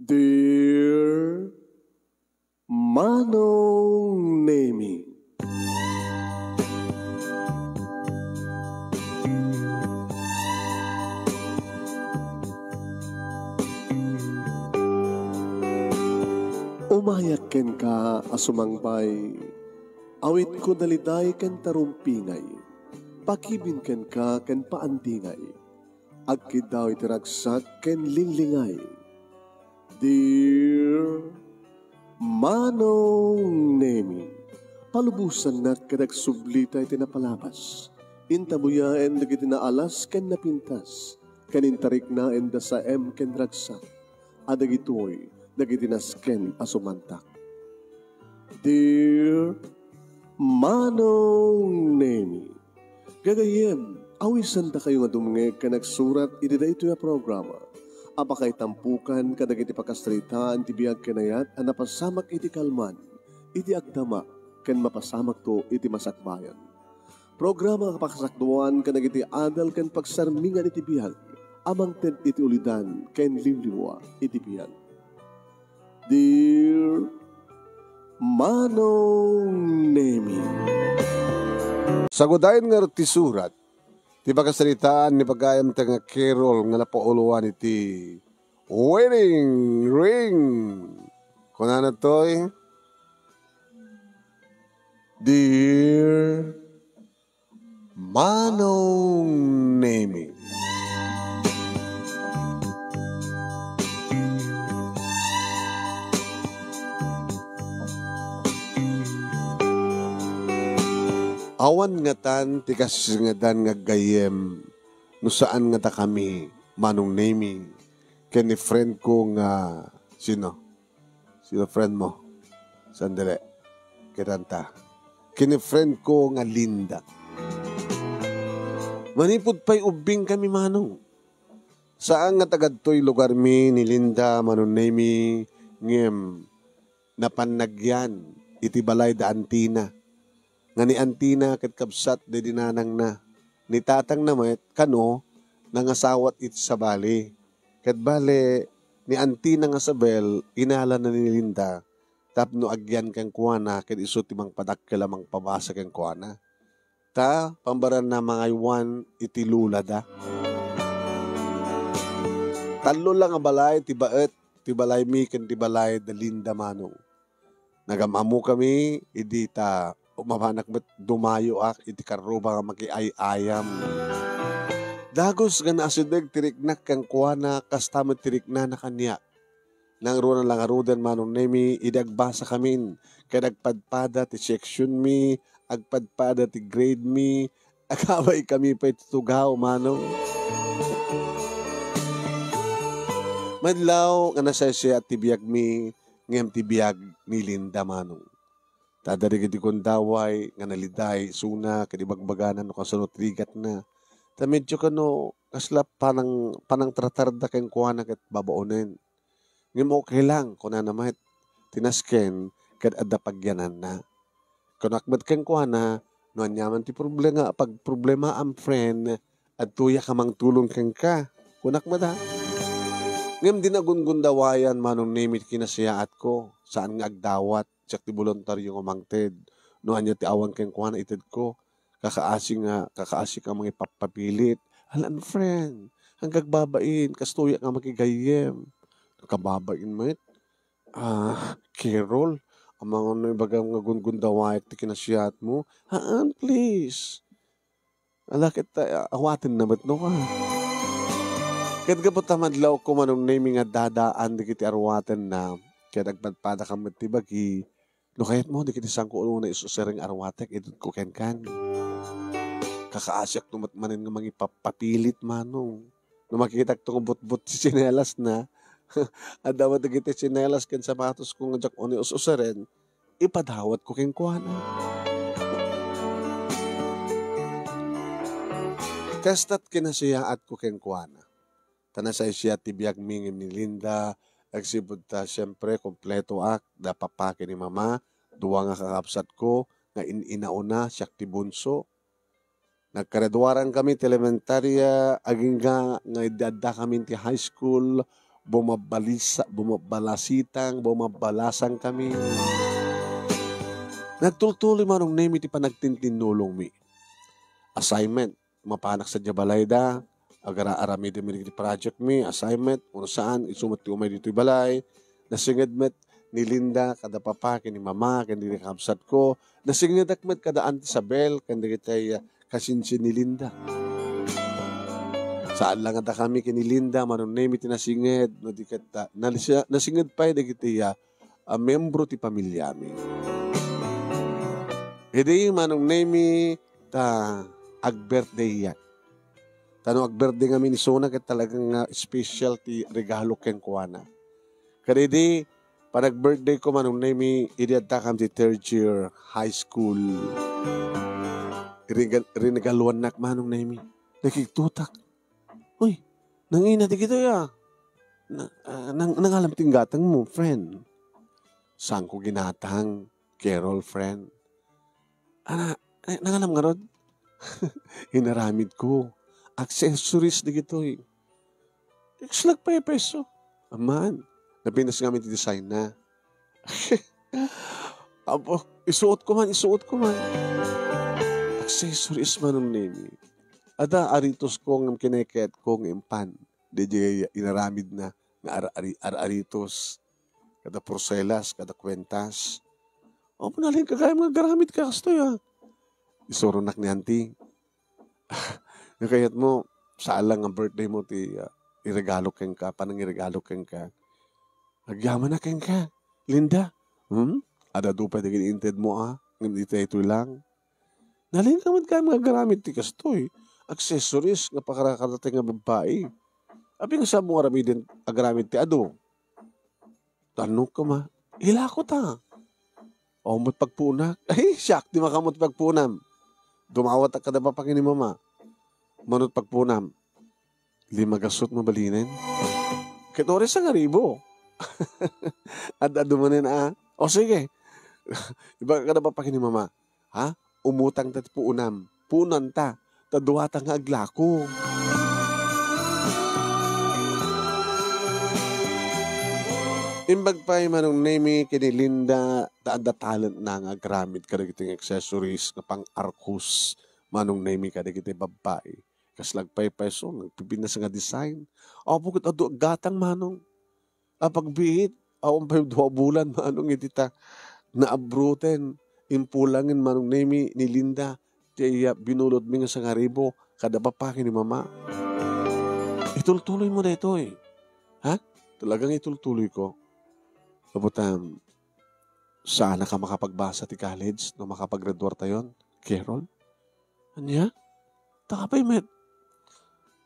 Dear Manong Nemi, umayak ken ka asumangbay, awit ko daliday ken tarumpingay, pakibin ken ka ken paandingay, agkid daw itiragsak ken linglingay. Dear Manong Nemi, palubusan na kadagsublita iti napalabas, intabuyaen dagiti naalas ken napintas, kanintarik na enda sa ken ragsak, adagitoy dagiti nasken asumantak. Dear Manong Nemi, gagayem, awisan ta kayo nga dumngeg ka nagsurat iti daytoy a programa. Apakay tampukan kadagiti pakastritaan ti biag kenayat a napasamak iti kalman, iti agdama ken mapasamak to iti masakbayan. Programa kapakasakduan kadagiti adal ken pagsarmingan iti biag, amang ted iti ulidan ken limliwa iti biag. Dear Manong Nemi, sagudayin nga ti surat, ti pagkasalitaan ni pagayam nga Carol nga napauluan iti wedding ring. Kuna na to'y, Dear Manong Nemi, awan nga tan tikas nga dan nga gayem no saan nga ta kami Manong Nemi ken ni friend ko nga sino friend mo sandali kitanta ken ni friend ko nga Linda manipud pa'y ubing kami Manong saan nga tagadtoy lugar mi ni Linda Manong Nemi ngem napanagyan iti balay da Antina nga ni Antina ket kabsat de dinanang na ni tatang na met kano nangasawat iti sa bali ket bale ni Antina nga sabel inala na ni Linda tapno agyan kang kuana ket isu ti mang padakkel amang pabasa kang kuana ta pambaran na mga iwan iti lula da tallo lang nga balay ti baet ti balay mi ken ti balay da Linda Manong nagamamu kami idi ta umabanak met dumayo ak iti karuba nga maki-ay-ayam. Dagos nga naasideg tiriknak kang kuana kastamot tirikna na kanya. Nang runa lang arudan Manong Nemi idagbasa kamin kaya nagpadpada ti section mi agpadpada ti grade mi agaway kami pa itutugaw Manong. Madlaw nga nasasya at tibiyag mi ngem tibiyag ni Linda Manong. Tadari kiti kundaway, nga naliday, suna, kadibagbaganan, no kasunod rigat na. Ta medyo kano, kasla panang tratarda kayong kuhanak at babaonin. Ngayon mo okay lang, kung na naman, tinasken, kad adapagyanan na. Kung akbad kayong kuhana, no anyaman ti problema, pag problema ang friend, at tuya ka mang tulong kang ka. Kung akbad ha. Ngayon dinagungundawayan, Manong Nemi, kinasiyaat ko, saan nga agdawat, tsak ti voluntaryo nga mangted. No anya ti awan keng kuha na ited ko. Kakaasi ka mga ipapapilit. Halan friend, hanggang babain, kastuya nga makigayem. Kababain mo it. Carol, ang mga bagang nga gundawayat ti kinasiyat mo. Haan, please. Alakit awatin na ba't no ka? Kahit kapot tamadlaw ko Manong Nemi nga dadaan di kiti arwaten na kaya nagpadpada ka matibagi no kahit mo di kiti sangko ulo na isusering arwatek idut ko ken kakaasyak tumatmanin nga mangipapapilit Manong no makikita ko butbut si sinelas na at dapat di kiti sinelas ken sapatos ko nga jak oni ususeren ipadawat ko ken kuana kastat kinasiyaat ko ken kuana tanasay siya tibiyag mingin ni Linda, agsibod ta siyempre, kompleto ak, dapapake ni mama, duwa nga kakapsat ko, nga inauna, siyak ti bunso. Nagkaredwaran kami ti elementarya, aging nga idadda kami ti high school, bumabalasang kami. Nagtultuloy manong name iti panagtintinulong mi. Assignment, mapanak sa Jabalayda, agara-arami di mi project mi, assignment, kung saan, isumat ti umay dito balay, nasingid met ni Linda, kada papa, kini mama, kini kabsat ko, nasingid met kada Auntie Isabel, kanda kitay kasinsin ni Linda. Saan lang ata kami kini Linda, manong name iti nasingid, no di kita, nasingid pa, di kitay membro ti pamilya mi. Hindi manong name ta ag-birthday yan. Tanong ag-birthday nga ni Sona kat talagang special ti regalo ken kuana. Kaya di, panag-birthday ko manong name idiyad kam ti third year high school. Rinagaluan nak manong name. Nakiktutak. Uy, nangina ti kito ya. Nangalam tinggatang mo, friend. Saan ko ginatang, Carol, friend. Nangalam nga ron? Hinaramid ko. Accessories na gito eh. Ikslag pa peso. Aman. Napinas nga ti design na. Apo, isuot ko man. Accessories man ang name. Ada aritos kong kineket kong impan. Di inaramid na nga aritos. Kada porcelas, kada kwentas. O, panalhin ka kaya mga garamit ka kasto ya. Isurunak ni auntie. Nakayat mo, saan lang ang birthday mo, iregalo keng ka, panang iregalo keng ka. Nagyaman na keng ka, Linda. Ada doon pa inted mo hindi tayo ito lang. Nalin ka man kaya mga garamit ti kastoy. Accessories nga pakarakarating nga babae. Abi nga sa mga ramidin agaramit ti ado. Tanong ka ma, hilako ta. O, mo't pagpunak. Ay, siyak, di makamot pagpunam. Dumawat ka na pa pangini mama. Manot pagpunam. Lima gasot mabalinin. Ketores ang aribo. At adumanin O sige. Iba ka na pa pangini mama. Ha? Umutang tat puunam. Punan ta. Taduwatang aglako. Imbag pa manong name kini Linda taada talent na nga gramit kada kiting accessories nga pang arkus manong name kada kiting babae. Kaslag pa peso nagpipinas nga design. O bukod ado gatang manong. Pagbiit umpay 2 bulan manong itita naabruten impulangin manong name ni Linda tiya binulod mi nga sa ngaribo kada papaki ni mama. Itultuloy mo na ito eh. Ha? Talagang itultuloy ko. Kabutam, sana ka makapagbasa ti college no makapag-graduate tayon, Carol? Anya? Takapay, met.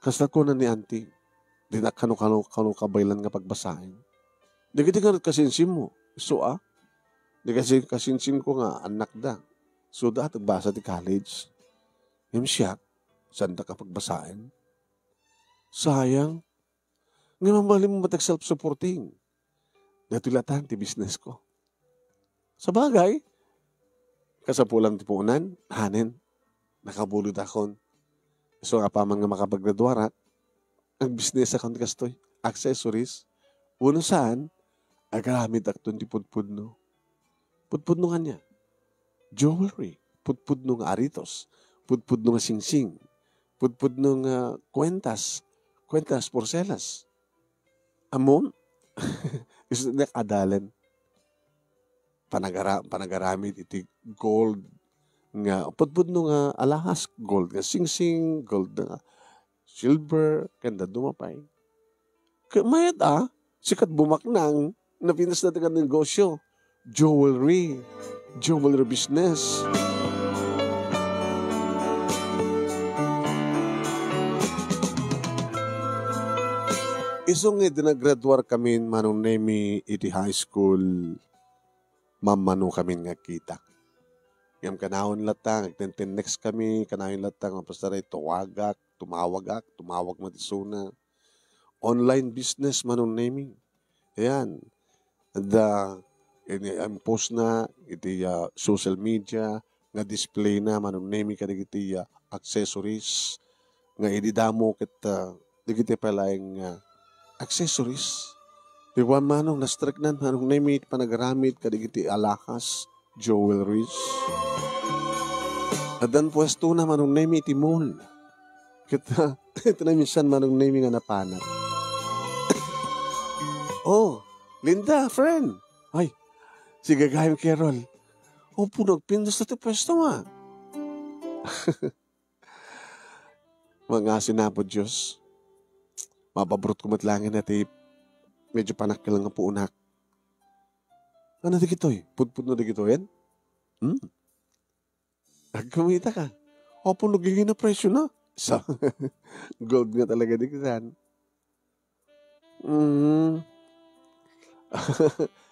Kasal ko na ni auntie, di na kano kabaylan nga pagbasahin. Di ka kasinsim mo. So di kasi kasinsim ko nga anak da. So tagbasa ti college. Him siya, saan da ka pagbasahin? Sayang. Ngayon mabali mo matag self-supporting. Natulatan ti business ko. Sa bagay, kasapulang ti puunan, hanin, nakabulod akon. So nga pa man nga makapaggraduarat, ang business akong kastoy, accessories, uno saan, agaramit akton ti pudpudno. Pudpudno nga niya. Jewelry, pudpudno nga aritos, pudpudno nga singsing, pudpudno nga kwentas porcelas. Amon, is nakadalan panagaramit iti gold nga pudpudno nga alahas gold nga singsing gold nga silver kanda dumapay mayat sikat bumaknang napinas na taga negosyo jewelry business. Isong dinagraduar kami manong nemi iti high school mamano kami nga kita. Ngam kanahon latang, next kami, kanahon latang, mapastaray tumawag mo ti Sona. Online business manong nemi. Ayan. And post na iti social media, nga display na manong nemi kadig iti accessories, nga ididamo kita, digiti palayang accessories. Di ba manong nastriknan, manong naimit panagaramit, kadigiti alahas, jewelries. Adan pwesto na manong naimit imol. Kita na minsan manong naimit nga napanat. Oh, Linda, friend. Ay, sige gayong Carol. O punog, pindas na ito pwesto nga. Mga sinapo Diyos, mapabrot ko matlangin na tip, medyo panak ka lang nga po unak. Ano di kito eh? Pudpud na di kito yan? Kumita ka. O punog yung na presyo na. So, gold nga talaga di kitan.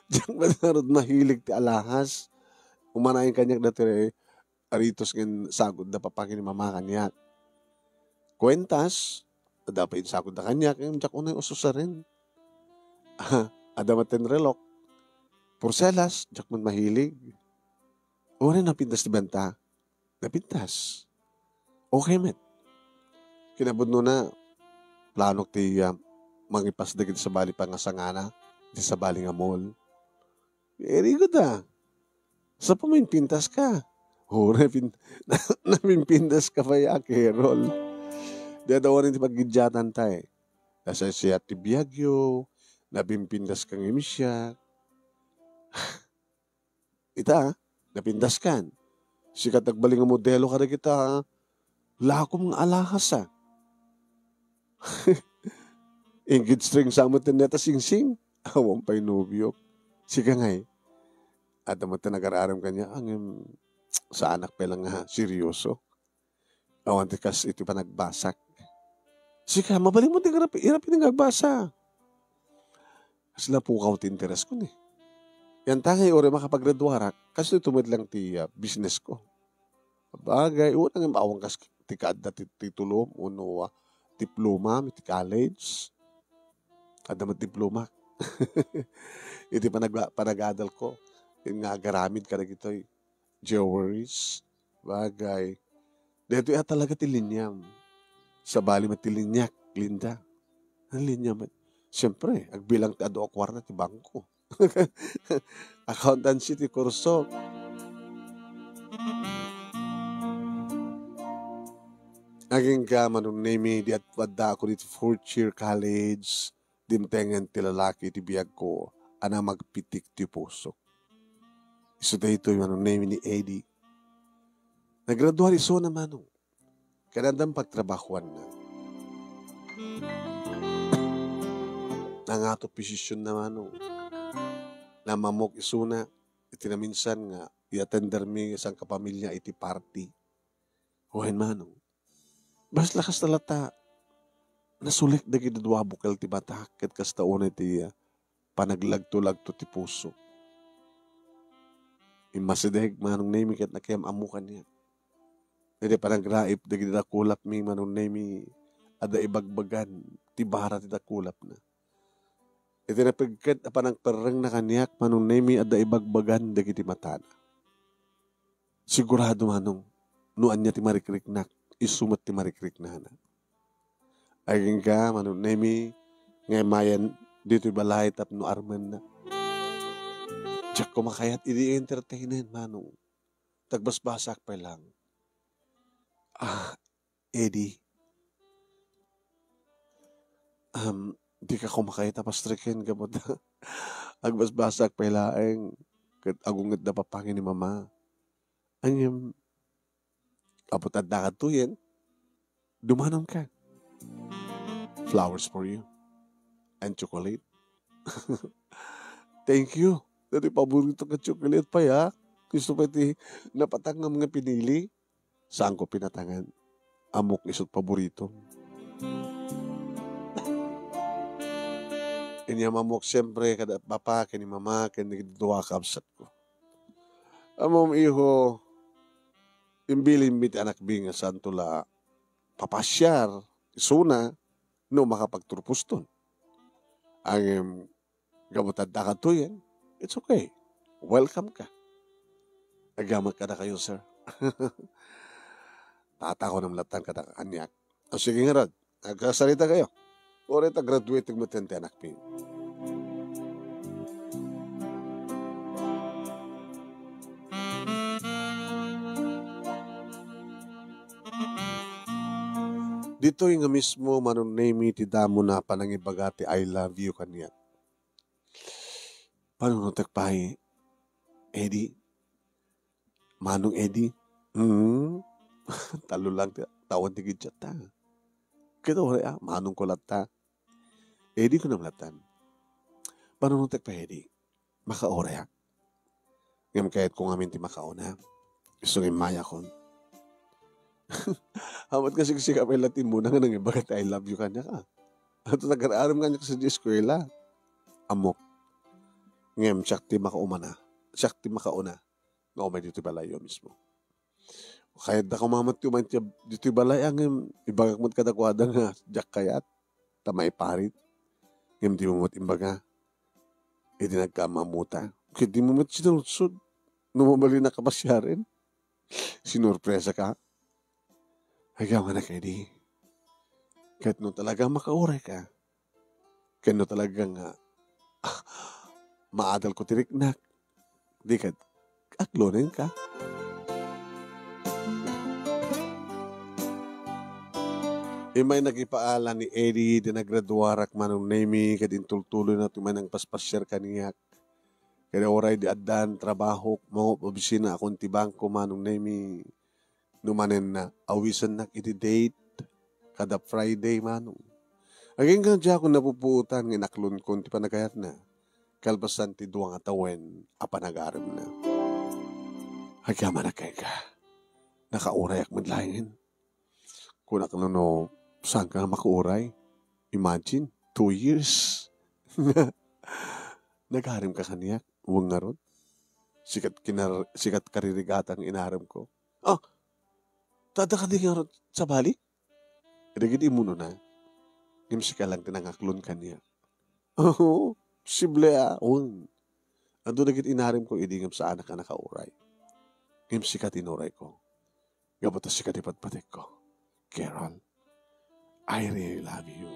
Diyan ba narod mahilig ti alahas? Umanayin kanyak dati aritos ngin sagod na papakin ni mama kanyak. Kwentas, dapat sagod na kanyak, yung jak unay ususa rin. Adamaten relok. Porselas, jak man mahilig. O rin napintas di banta. Napintas. Okay, met. Kinabod no na, planok ti mangipas dagit sa bali pangasangana, di sa bali nga mall. Very good Sa paminpintas ka. O, naminpintas ka pa ya, Carol. Di daw rin ti paggidyatan tayo. Nasa siya ti Biagyo, nabimpindas kang imisya. Ita, napindas kan. Si katagbaling ang modelo ka na kita, lakom ng alahas Ingrid string sa mo tineta sing-sing. Awang pa'y nubyo. Sika ngay. At naman nag-araram kanya, ang sa anak pa lang seryoso. Awan tikas iti pa nagbasak. Sika, mabalik mo din irapin ng nagbasa. Kasi napukaw ti interes ko ni. Yan tangay ore makapaggraduarak, kasi tumid lang ti business ko. Bagay, unang awang kas ti kaadda ti titulo, uno diploma, ti college. Ada mo diploma. Iti panag-adal ko. Yung nga garamid ka na gito'y jewelries, bagay. Dito talaga tilinyam. Sa bali matilinyak, Linda. Ang linyam. Siyempre, agbilang ti ado akwarna ti bangko. Accountancy ti kurso. Aging ka manunimi di at wadda ako dito 4th year college. Dimtengan ti lalaki ti biyag ko. Ana magpitik ti puso. Iso dito yung name ni Eddie. Nagraduari so naman nung. Kanandang pagtrabahuan na. Nangato posisyon naman nung. Namamok iso na. Iti na minsan nga. I-attender mi isang kapamilya iti party. Huwain manong. Bas lakas talata. Nasulik na ginadwa bukal ti batak. Kat kastaon iti panaglagto-lagto ti puso. Imasideg manong nami kat nakayam amukan niya. Hindi parang graip dagi na kulap mi manong nami ada ibagbagan ti bara ti kulap na. Iti napagkat panang perang na kanyak manong nami ada ibagbagan dagi ti matana. Sigurado manong nuan niya ti marikriknak isumat ti marikrikna na. Aging ka manong nami ngay mayan dito balay tapno arman na. Diyak kumakayat, i-entertainin, manong. Tagbasbasak pa lang. Eddie. Di ka kumakayat, pastrikin ka mo. Agbasbasak pa lang. Agungat na papangin ni mama. Ang apotad na katuyin. Dumanon ka. Flowers for you. And chocolate. Thank you. Dati paborito ka chocolate pa ya. Gusto pa iti napatang ng mga pinili. Saan ko pinatangan? Amok isot paborito. Inya mamok siyempre kada papa, kani mama, kani duwa kapsat ko. Amom iho, imbilin mit anak binga santula papasyar, isuna, no makapagturpuston. Ang gamutad na katuyan, it's okay. Welcome ka. Agamat ka na kayo, sir. Tata ko ng latan ka na kanyak. O sige nga, Rod. Nagkasalita kayo. Ore ta graduate mo tente anak mi. Dito nga mismo manunemi ti damo na panangibagati I love you kanya. Panunutak pahi, Eddie, manong Eddie, talo lang tawad ti gidjat ta. Kito manong ko ta. Eddie ko namlatan. Panunutak pa Eddie, makaora ya. Ngam kahit kung amin ti makaona, gusto ng maya kon. Hamat kasi kapay latin muna nga nang ibagat I love you kanya ka. At nag-aaram kanya ka sa eskwela. Amok. Ngem, sakti makauna. Sakti makauna. Na umay dito balayo mismo. Kaya da kumamat yung man dito balay ang ibagak mo't kadakwada nga jak kayat. Tamay parit. Ngem di mo mo't imbaga. Hindi nagkamamuta. Kaya di mo mo't sinursud. Numabali na kapasyarin. Sinurpresa ka. Hagaw nga na kayo di. Kahit no talagang makauray ka. Kahit no talagang maadal ko tiriknak. Di ka aklonin ka. May nagipaala ni Eddie di nagraduarak manong nemi kadin tultuloy na tumay nang paspasyar kaniyak. Kaya oray di adan trabaho mo obisina akong tibangko manong nemi numanen na awisan na iti-date kada Friday manong. Aging nga dyan akong napupuutan ng inaklon ko ti panagayat na. Kalbasan ti duwang atawen apanagaram na. Hagyaman na kay ka. Nakauray ak madlayin. Kung nakanono, saan ka makauray? Imagine, 2 years. Nagharim ka kaniyak. Huwag nga ron. Sikat karirigatan ang inaharam ko. Tada ka din nga ron sa balik? Idagit imuno na. Ngimsi ka lang tinangaklon kaniya. Sible Ando dagit inaharim ko, idingam sa anak ka nakauray. Ngimsi ka tinuray ko. Gabatas si ka tipatpatik ko. Carol, I really love you.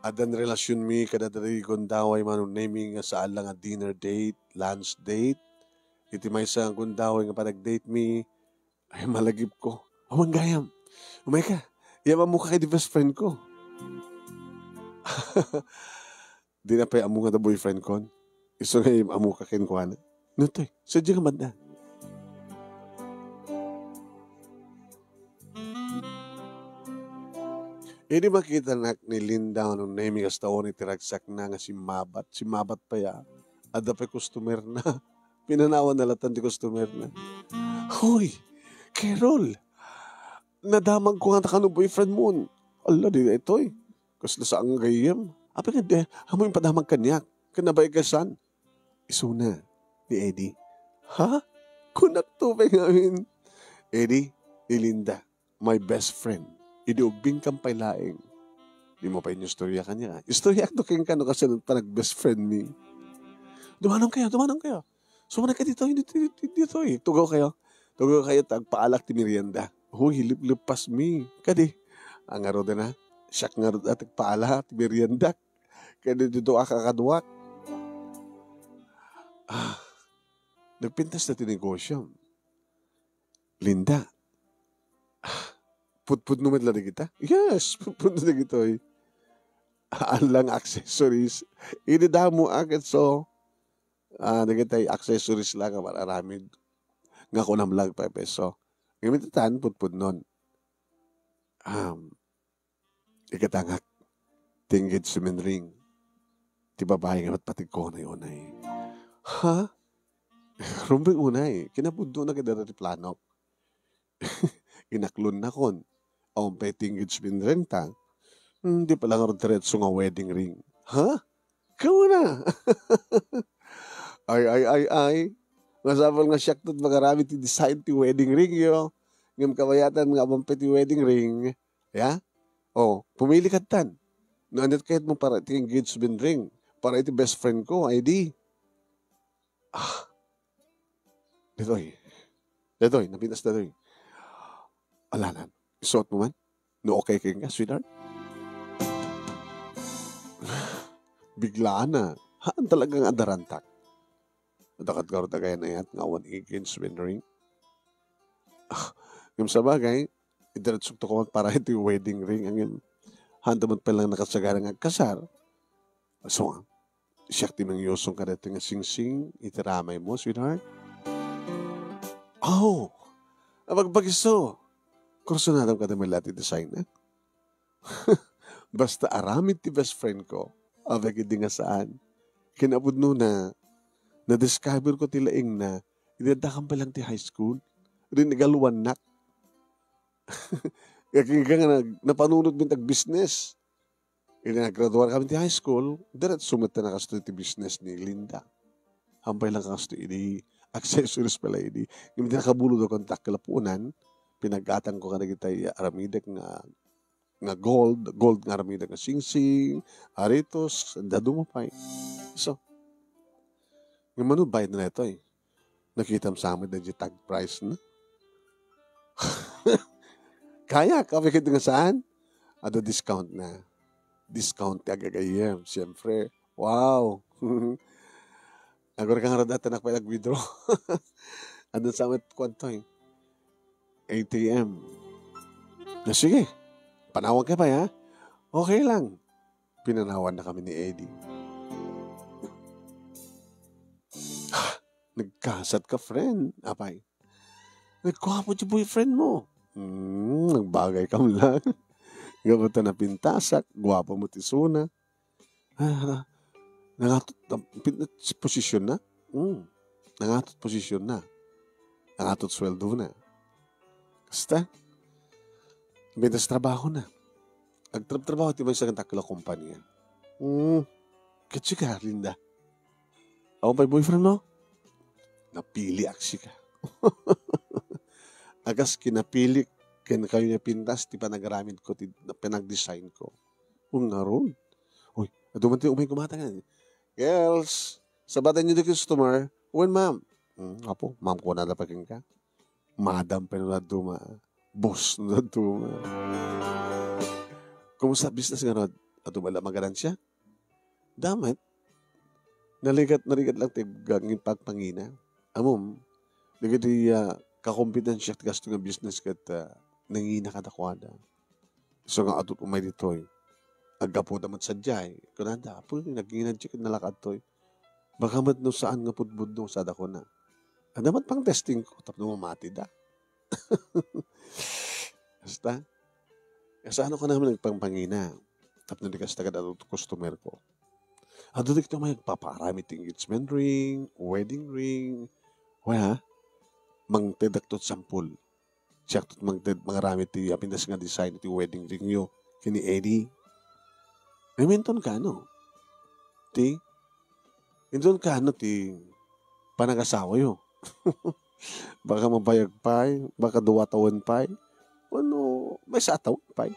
Adan relasyon mi kadadari gundaway manong naming nga saan lang a dinner date, lunch date. Iti may sa gundaway nga panag-date mi, ay malagip ko. Amang gayam, umay ka, yaman mo ka kay di best friend ko. Di na pa amu nga da boyfriend ko. Iso nga yung amu ka kinkuhan. Nutoy, sadya nga manda. Hindi makita na ni Linda nung naming kastaon ni tiragsak na nga si Mabat. Si Mabat pa ya. Ada pa customer na. Pinanawan na latan di customer na. Hoy, Carol, nadamag ko nga takano boyfriend mo. Allah, di na ito eh. Kasi nasa ang gayam. Apa nga de, hamoy padamag kanyak. Kanabay kasan. Isuna ni Eddie. Ha? Kunak to pa ngamin. Eddie, ni Linda, my best friend. Idiubing kang pailaing. Di mo pa yung istorya kanya. Istorya ako kayong kano kasi pa nag-best friend ni. Dumanong kayo. Sumanag ka dito eh. Tugaw kayo, tagpaalak ti merienda. Huy, hilip-lipas mi. Kadi, ang aro na, siyak nga ro at tagpaala ti merienda. Kadi dito akakaduak. Nagpintas na ti negosyo. Linda, put numat lang kita? Yes, put na kita eh. Alang accessories. Inidamo agad so. Nagitay accessories lang maraming. Nga ko namlag pa peso. Ngamitan, put nun. Ikatangak. Tinggit sumin ring. Ti babae nga patig ko na yun ay. Ha? Rumbing unay. Kinapundo na kita dati plano. Inaklon na kon. Pay tinggit sumin ring ta. Hindi pala nga diretso nga wedding ring. Ha? Kamu na. ay. Masapal nga siyak tot magarami ti design ti wedding ring yo. Ngam kabayatan nga mampay ti wedding ring. Ya? Pumili ka tan. Naanit kahit mo para ti engagement ring. Para iti best friend ko, ID. Detoy, napinas na doy. Alanan, isuot mo man? No okay kayo nga, sweetheart? Biglaan na. Haan talagang adarantak. Dakat-garot na kaya na yan, ngawan ikin, swimming. Yung sa bagay, idiretsok to ko para ito yung wedding ring. Ang handa mo pa lang nakasagara nga kasar. So, siyak timang yosong ka dito nga sing-sing, itiramay mo, sweetheart. Oh, abagbagiso. Kurso na daw ka naman lati design na. Basta aramid ti best friend ko, abag hindi nga saan. Kinabud no na-discover ko tilaing na, idadakam pa lang ti high school. Rinigaluan nak. Kaya nga napanunod min tag-business. Nag-graduate kami ti high school, darat sumata na kasto ti business ni Linda. Hampay lang kasto ini accessories pala ini. Yung nakabulod ako ang takalapunan, pinag-atang ko ka na kitay aramidak nga gold nga aramidak nga sing-sing, aritos, dadumapay. So, yung manubay na ito eh. Nakita mo sa amin na tag price na. Kaya, kapikit nga saan? Ado discount na. Discount agagayem. Siyempre, wow. Agora kang radata na nag-withdraw. Ado sa amin kwanto eh. ATM. Na sige, panawag ka pa ya? Okay lang. Pinanawan na kami ni Eddie. Nagkasat ka, friend. Apay. Nagkwapo yung boyfriend mo. Nagbagay ka mo lang. Gabata na pintasak. Gwapo mo tisuna. Nangatot posisyon na. Nangatot posisyon na. Nangatot sweldo na. Basta. Bentas trabaho na. Agtrabaho ti ba sa takla kumpanya? Katsi ka, Linda. Ako pa'y boyfriend mo? Napili aksi ka. Agas kinapili, kayo niya pintas, ti panagaramid ko, ti pinag-design ko. Nga ron. Uy, aduman ti umay kumata nga. Girls, sabatan niyo di customer. Uwan, ma'am. Apo, ma'am ko na dapakin ka. Madam pa na duma. Boss na duma. Kumusta business nga ron? Ato bala magaran siya? Damat. Naligat lang ti gangin pagpangina. Amom, ligat di kakompetensya at gasto nga business kat nangina kadakwada. So nga atot umay dito eh. Agapo damat sadyay. Kunanda, po nagingan siya nalakad to eh. Baka mat no saan nga pudbud no sada ko na. Damat pang testing ko, tapno mamati da. Basta, sa ano ka naman nagpangpangina. Tapno di kas tagad atot customer ko. Ado di kita may paparami ti engagement ring, wedding ring. Wala, mangtedaktot sampul. Siyaktot mangarami ti apindas nga design ti wedding ring nyo. Kini Eddie. Naminton ka, no? Minton ka, no? Panagasawa yo. Baka mabayag pa'y, baka duwatawan pa'y. Ano, may sataw pa'y.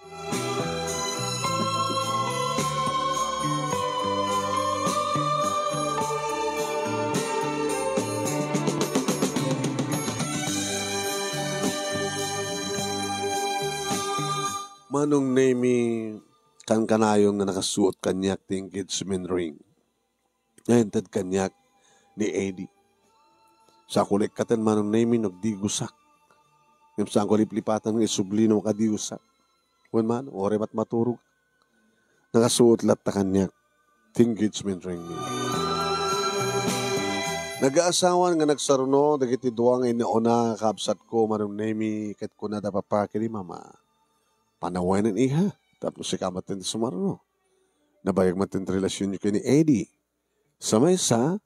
Manong name kan kanayong na nakasuot kanyak ti engagement ring. Ngayon tad kanyak ni Eddie. Sa kulik katan manong name nagdigusak. Ngayon sa kuliplipatan ng isublino kadigusak. Wan man, ore mat maturog. Nakasuot lat ta kanyak ti engagement ring niya. Nag-aasawan nga nagsaruno dagiti duwang inauna kabsat ko manong name ket ko na dapapaki ni mama. Panawanan iha. Tapos si kamatin sumarno. Nabayag matin relasyon niyo kay ni Eddie. Sa may sa,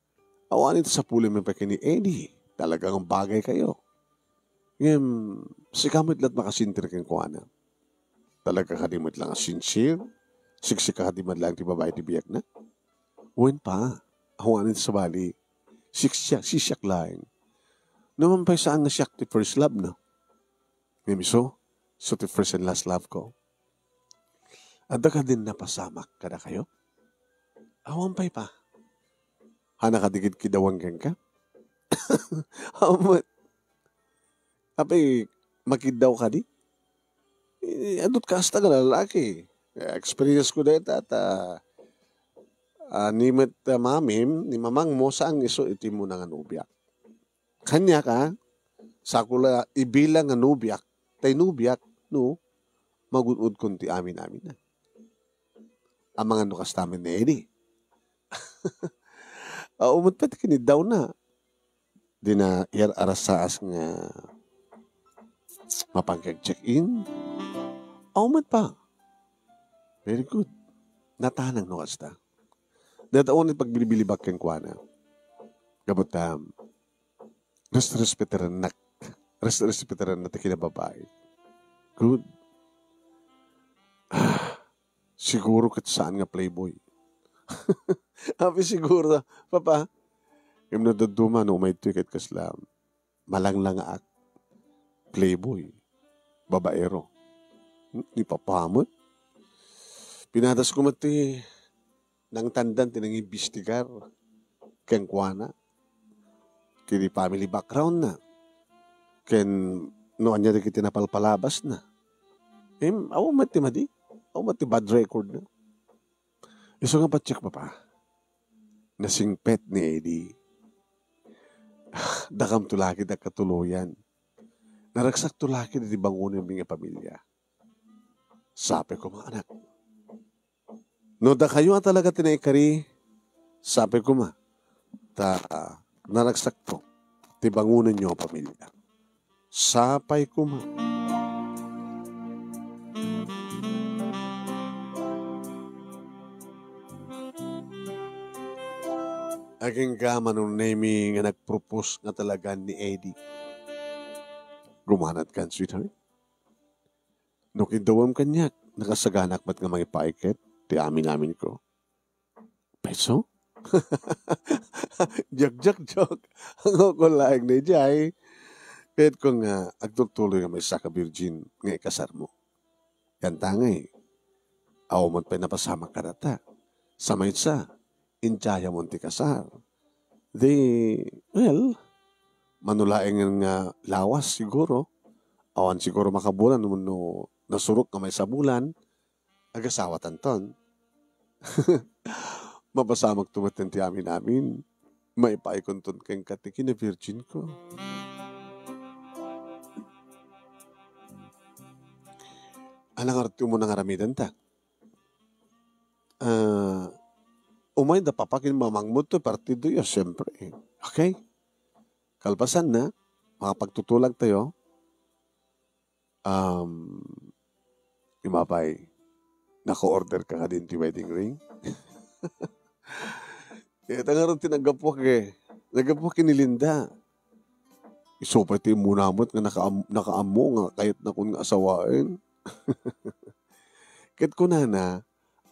awanin sa pulim ng pa kay ni Eddie. Talagang bagay kayo. Ngayon, si kamit lat makasintir kang kuwana. Talaga kadimot lang sincere. Siksik kadimot lang ti babae ti biyak na. Uwan pa. Awanin sa bali. Sisyak lang. Naman pa saan nga siyak ti first love na. Ngayon so ti first and last love ko. Ada ka din napasamak kada kayo? Awampay pa. Hana ka digid kidawang ka? Amat. Apay, makidaw ka di? Adot ka hasta nga lalaki. Experience ko dito at ni mamim, ni mamang mo saan iso iti mo nga nubiak. Kanya ka, sakula ibilang nga nubiak, tay nubiak, no, magunod kunti amin na. Ang mga nukas namin na edi. Umot pati kinid daw na. Di na arasaas nga mapagkag-check-in. Umot pa. Very good. Natanang nukas ta. Dataon at pagbilibilibak kang kuwana. Gabutam. Respeteran na takin na babae. Good. Siguro kat saan nga playboy. Happy siguro. Papa, yung nadaduma no may ticket kaslam. Malanglang ak. Playboy. Babaero. Di papamot. Pinatas ko mati nang tandan tinang imbestigar. Keng kuana. Kini family background na. Ken noon niya di tinapalpalabas na. Awa mati madi. Awa mati bad record na. Iso nga pa-check pa. Nasing pet ni Eddie. Dakam tulaki da katuluyan. Naragsak tulaki di bangunin ng pamilya. Sabi ko mga anak. No da kayo talaga tinaikari. Sabi ko ma. Naragsak to. Di bangunin niyo ang pamilya. Sapay ko ma. Aging kama nung naming nga nag-propose nga talaga ni Eddie. Gumanat kan, sweetheart. No kidawam kanyak, nakasaganak ba't nga mga paiket, ti amin ko. Peso? Jok. Ang ako laing na jay. Kahit ko nga, agtutuloy nga may saka virgin nga ikasar mo. Yan tangay. Awaman pa'y napasama ka nata. Samay sa. Inchaya mo ti kasar. Manulaing nga lawas siguro. Awan siguro makabulan no nasurok nga may sabulan. Agasawatan ton. Mapasamag tumatin ti amin. May paikuntun kang katiki na virgin ko. Alang arti mo nang aramidan ta? Umay da papakin mamangmod to partido yun, siyempre. Okay? Kalpasan na, makapagtutulag tayo, imapay, naka-order ka din ti wedding ring. Kaya tangarang tinagapok Nagapok ni Linda. Isopay ti munamot nga nakaamo nga kahit na kung asawain. Kahit ko na,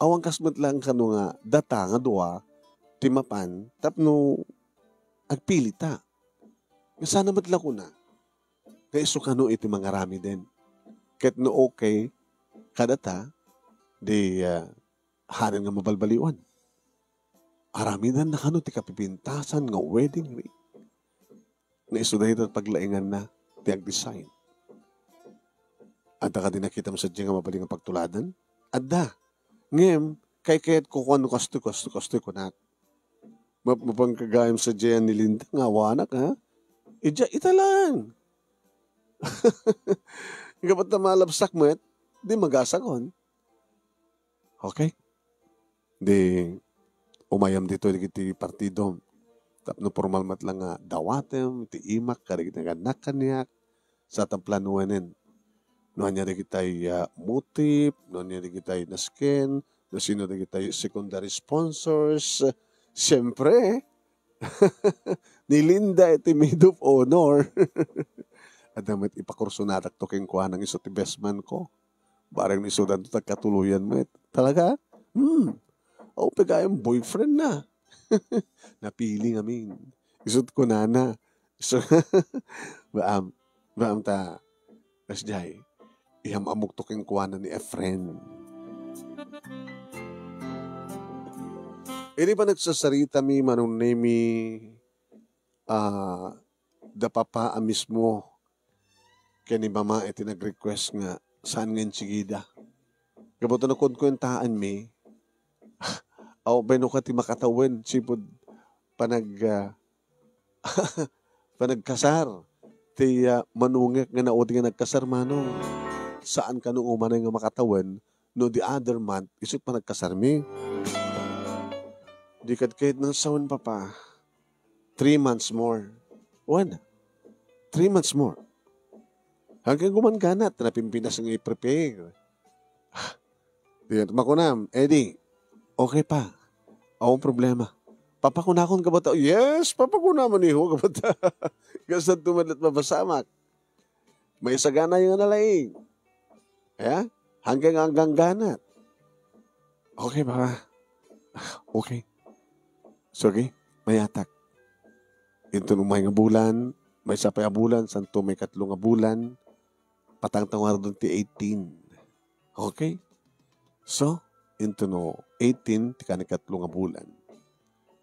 awang kasmat lang kano nga data nga dua timapan tapno agpilita. Nga sana matla ko na. Kaya iso kano iti mga rami din. Kahit no okay kadata di hanin nga mabalbaliwan. Arami na kano ti kapipintasan nga wedding ring. Na iso dahil at paglaingan na ti ag-design. At ka din nakita mo sa nga mabaling ang pagtuladan? Adda. Ngem, kayat ko kung ano kasto ko na. Mapangkagayam sa diyan ni Linda nga wanak ha. Ita lang. Kapat na malabsak mo di magasakon. Okay? Di umayam dito di partido. Tapno formal mat lang nga dawatem, ti imak, karigit nga nakaniak, sa tamplanuanin. Noon niya kitay motif, noon niya kitay na skin, no sino na kitay secondary sponsors. Siyempre, ni Linda iti maid of honor. At damit ipakursunatak to king kuha ng iso ti best man ko. Barang isudan to tagkatuluyan mo. Talaga? O pagayang boyfriend na. Napili ngamin. Isut ko na. So, baam ta, kasjay. Ihamamok to king kuwanan ni Efren. Ini pa nagsasarita mi manong nemi da papa mismo kaya ni mama iti nag-request nga Saan ngayon sigida? Kabuto na kwentaan mi, aw beno ka ti makatawin, sipod panag, panagkasar. Ti manungek nga naudi nga nagkasar manong. Saan ka nung umanay nga makatawan, no the other month, isot pa nagkasar mi. Di kahit ng sawan pa. 3 months more. One. 3 months more. Hanggang gumanganat, napimpinas nga i-prepare. Diyan, makunam, Eddie, okay pa. Akong problema. Papakunakon ka ba ta? Yes, papakunaman niyo ka ba ta? Kasi tumadlat mabasamak. May sagana yung nalaing. Kaya, hanggang ganat. Okay ba? Okay. Sige, may atak. Ito nung may nga bulan, may sapay nga bulan, santo may 3 nga bulan, patang-tawar doon ti 18. Okay? So, ito no, 18, tika ni 3 nga bulan.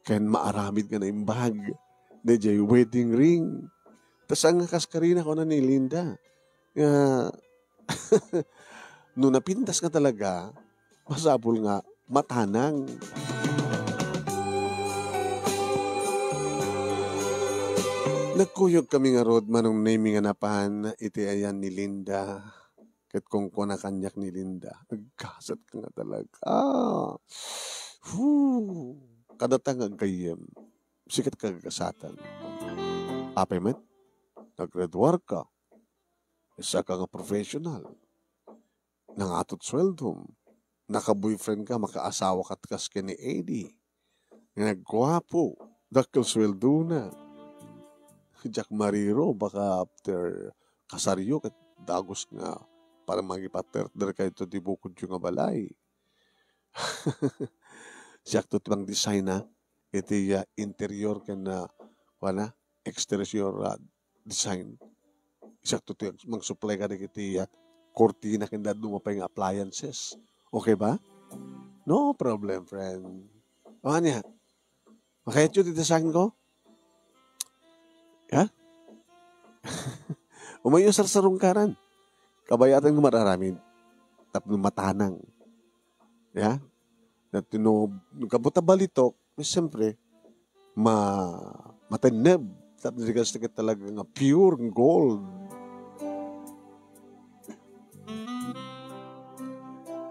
Kaya maaramid ka na yung bag, na jay wedding ring. Tas ang kaskarina ko na ni Linda. Nung napintas ka talaga, masabol nga, matanang. Nagkuyog kami nga rod manong naming nga napahan, iti ayan ni Linda. Kat kung na kanyak ni Linda. Nagkasat ka nga talaga. Kadatang ang kayem. Sikat kagkasatan. Apay met, nag-redwar ka. Isa ka nga professional. Nangatot sweldom. Naka-boyfriend ka, makaasawa ka kas ni Eddie. Nagkwapo. Dakil sweldo na. Jack Mariro, baka after kasaryo, kat dagos nga, para magipaterder kayo ito di bukod yung nga balay. Siya ito tibang design na, iti interior ka na, wala, exterior design. Siya ito mag-supply ka na iti kortina kanda dumapay ng appliances. Okay ba? No problem, friend. O niya, makayat yun iti design ko? Ha? Umayo sarsarong karan. Kabayatan ko mararamin. Tapos matanang. Ya? Na kabuta balitok, siyempre, mataneb. Tapos niligas na talaga nga pure gold.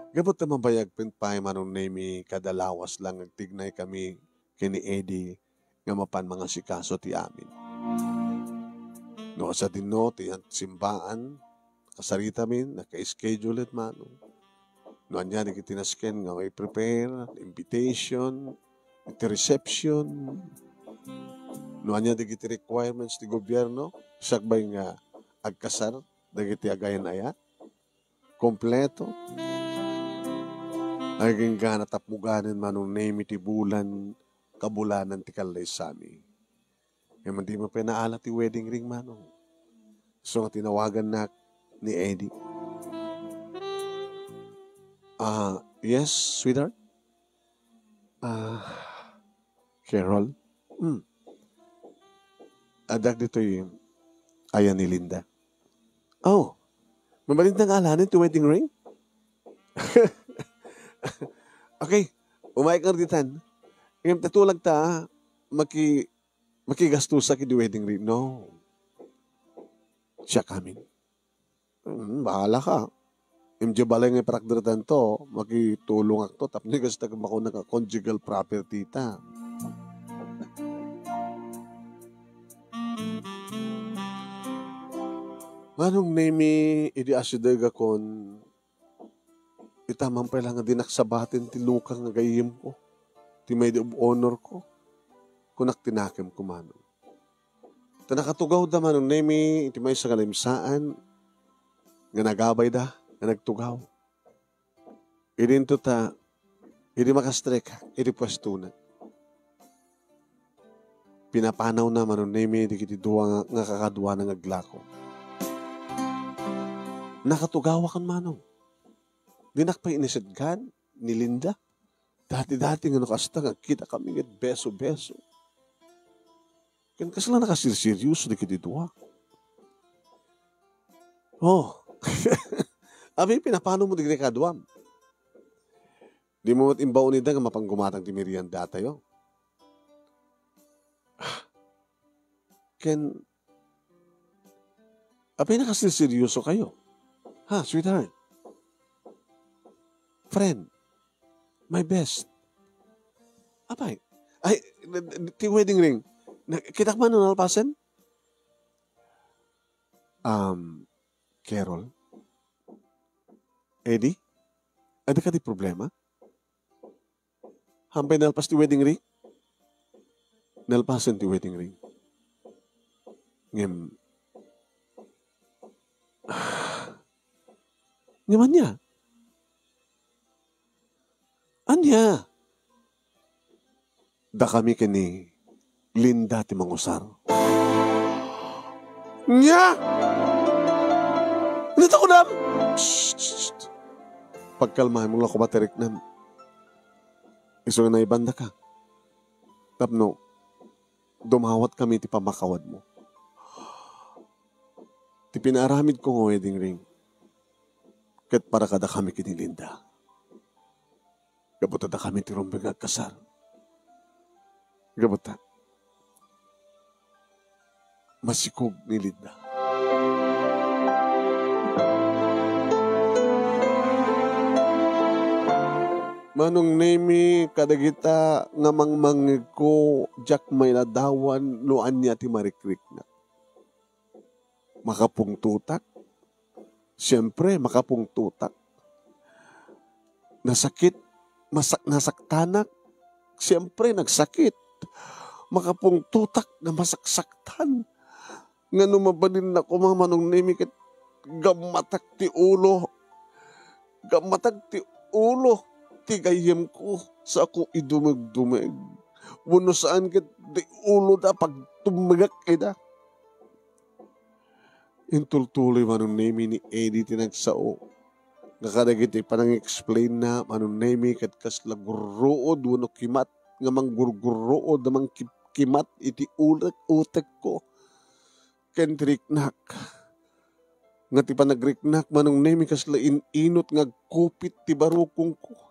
Gabot na mabayag pinpay manong nami kadalawas lang nagtignay kami kini Eddie nga mapan mga sikaso ti amin. No, sa dino, ti simbaan, kasarita min, naka-schedule it man. No, anya, di kitinasken nga may prepare, invitation, iti reception. No, anya, di kiti requirements ti gobyerno, sagbay nga agkasar, di kiti agayan aya, kompleto. Aging gana tapuganin manong name iti bulan, kabulanan ti kalay sami. Kaya man di mo pinaalat ti wedding ring manong. So, tinawagan na ni Eddie. Yes, sweetheart? Carol? Adak dito yung ayan ni Linda. Oh, mabalintang alanin ti wedding ring? Okay, umayag ka ditan. Ngayon, tatulag ta, makigastusa ki di wedding ring. No. Siya kami. Bahala ka. MJ balay nga parakderatan to, makitulong ako to, tapos nigas na ako naka-conjugal property ta. Manong name idi asidega kon itamang pala nga dinaksabatin ti lukang nga gayim ko. Ti maid of honor ko. Kunak tinakim ko manong. Ta nakatugaw da manong nemi iti may sa kalimsaan nga nagabay da, nga nagtugaw. Idinto ta, idi makastrek, idi pwesto na. Pinapanaw na manong nemi di kiti duwa nga kakadwa ng aglako. Nakatugawa kan manong. Dinak pa inisadgan ni Linda. Dati-dati nga nakasta nga kita kami nga beso-beso. Kan kasala nakasir-seryoso di kiti duwa. Oh, Abi, pinapano mo di kaduam. Di mo imbaw nida nga mapanggumatang ti merienda tayo. Ken, abi nakaseryoso kayo. Ha, sweetheart? Friend, my best. Abay, ay, ti wedding ring. Kita ka man nung nalpasan? Carol? Eddie? Ada ka di problema? Hampay nalpas ti wedding ring? Nalpasan ti wedding ring. Ngayon niya. Anya? Da kami kini Linda ti mangusar. Nya! Nito ko nam! Pagkalmahan mo lang ko materik nam. Iso na ibanda ka. Tapno, dumawat kami ti pamakawad mo. Ti pinaaramid ko ng wedding ring. Kat para kada kami kini Linda. Gabuta da kami ti rumbeng agkasal. Gabuta. Masikog ni Linda. Manong nemi kadagita nga mangmangig ko jak may nadawan luan niya ti marikrik na. Makapungtutak. Siyempre, makapungtutak. Nasakit. Nasaktanak. Siyempre, nagsakit. Makapungtutak na masaksaktan. Nga numabalin na ko mga manong nemi kat gamatak ti ulo. Gamatak ti ulo. Tigayem ko sa ako idumag-dumag. Wano saan kat di ulo da pag tumagak ida. Intultuloy manong nemi ni Eddie tinagsao. Nakadagiti panang explain na manong nemi kat kasla guruod wano kimat nga manggurguruod na mang kimat iti utek ko. Kentriknak. Nga ti panagriknak manong nemi kasla inot nga kupit ti barukong ko.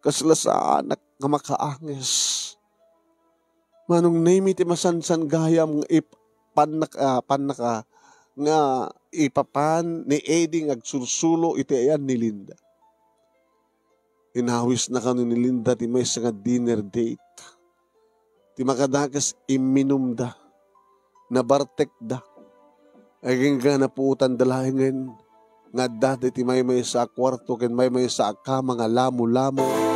Kasla sa anak nga makaanges. Manong nemi ti masansan gayam nga panaka nga ipapan ni Eddie nga agsursulo iti ayan ni Linda. Inawis na kano ni Linda ti may nga dinner date. Ti makadagas iminom da. Nabartek da. Aging ka napuutan dalahingan. Nga dati ti may sa kwarto ken may sa kama nga lamo-lamo.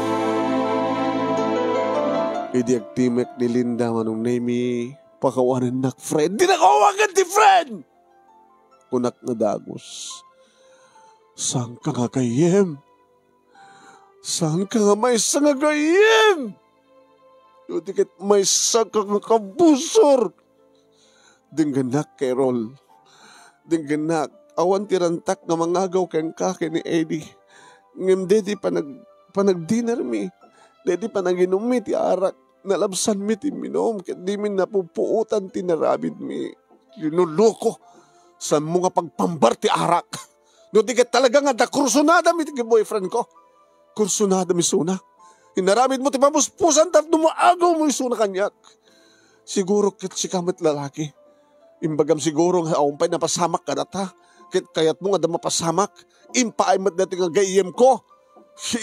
Idi agtimek ni Linda manong nemi pakawanan nak friend. Di nakawagan ti friend! Kunak na dagos. Saan ka nga kayem? Saan ka nga may sa nga kayem? Dikit may sa ka nga kabusor. Dingganak, Carol. Dingganak. Awan tirantak nga mangagaw kang kake ni Eddie. Ngem dedi panag-dinner mi. Dedi panaginom mi ti arak. Nalabsan mi ti minom. Kat di mi napupuutan ti narabid mi. Linuloko. Sa mga pagpambar ti arak. No di kat talaga nga da kursunada mi ti boyfriend ko. Kursunada mi suna. Inaramid mo ti pamuspusan tap dumaagaw mo isuna kanyak. Siguro kat si kamat lalaki. Imbagam siguro nga aumpay na pasamak ka data. Kayat mo nga da mapasamak. Impaay mat dati nga gayem ko.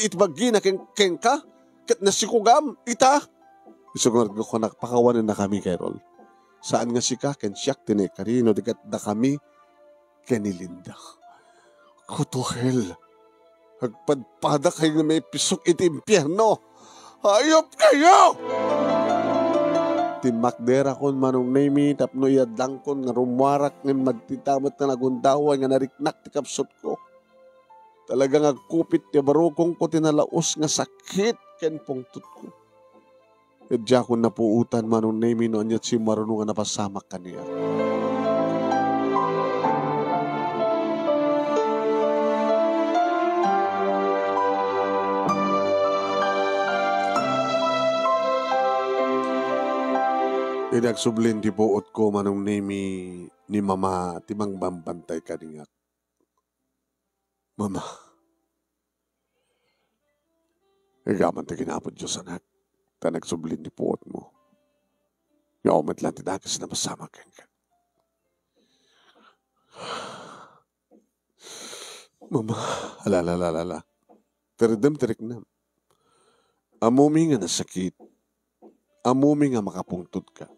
Itbagi na keng ka. Kat nasikugam. Ita. Isugunod ko nakpakawanan na kami, Carol. Saan nga si ka? Ken siyak tinikarino. Dikat da kami. Kenilinda. Kutuhel. Agpadpada kayo na may pisok iti impyerno. Hayop kayo! Timakdera kon manong nemi tapno iyadlang kon nga rumwarak ng magtitamot na nagundawan nga nariknak ti kapsot ko. Talagang agkupit ti barukong ko tinalaos nga sakit ken pungtut ko. Edya ko napuutan manong nemi no anyat si marunong nga napasamak kaniya. Inagsublin di buot ko manong nemi ni mama timang bambantay kaningak. Mama, igaman ti kinapod Diyos anak, ta nagsublin ni puot mo. Nga umat lang tinakas na masama ka. Mama, alala. Teredem terik na. Amumi nga nasakit. Amumi nga makapungtod ka.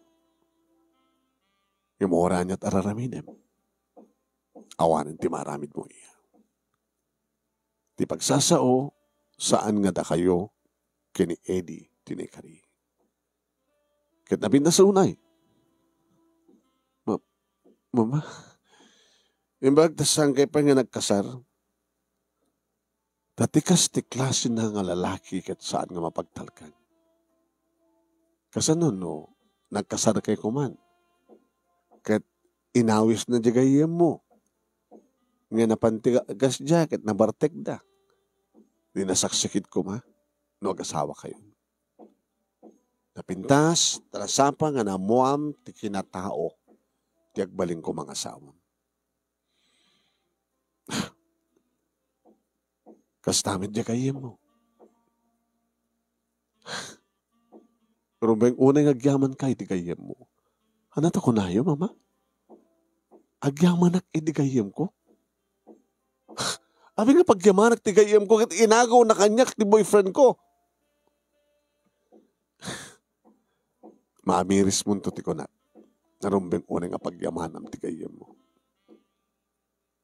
Yung mora niya't araraminem. Awanin ti maramid mo iya. Ti pagsasao, saan nga da kayo kini Eddie tinikari. Kat nabinda sa unay. Mama, imbag tasang kay pa nga nagkasar, tatikas ti klase na nga lalaki kat saan nga mapagtalkan. Kasanon no, nagkasar kay kuman. Kat inawis na jagayem mo. Nga napantigas jacket, nabartek da. Di nasaksikit ko ma, no agasawa kayo. Napintas, talasapa nga namuam ti kinatao, ti agbaling ko mga asawam. Kastamit di kayem mo. Pero bang unang agyaman kay ti kayem mo. Ano ta ko na yun, mama? Agyaman ak di kayem ko? Abi nga pagyamanak ti kayem ko, kat inagaw na kanyak ti boyfriend ko. Maamiris mo to ti ko na. Narumbeng unang nga pagyamanam ti kayem mo.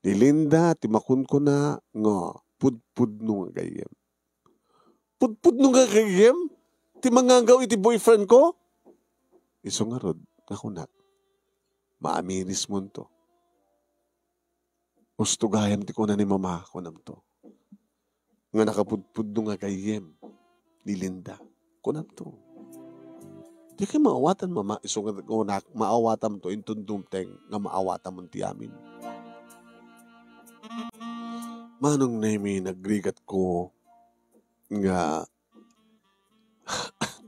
Ni Linda, ti makun ko na nga pudpud nung nga kayem. Pudpud nung nga kayem? Ti mangagaw iti boyfriend ko? Iso nga rod, ako na. Maamiris mo to. Gusto gayam ti ko na ni mama ko nam to. Nga nakapudpud nung nga kayem. Ni Linda. Ko nam to. Di kayo maawatan mama. Iso nga maawatan to. Intundumteng nga maawatan mo ti amin. Manong nemi nagrigat ko nga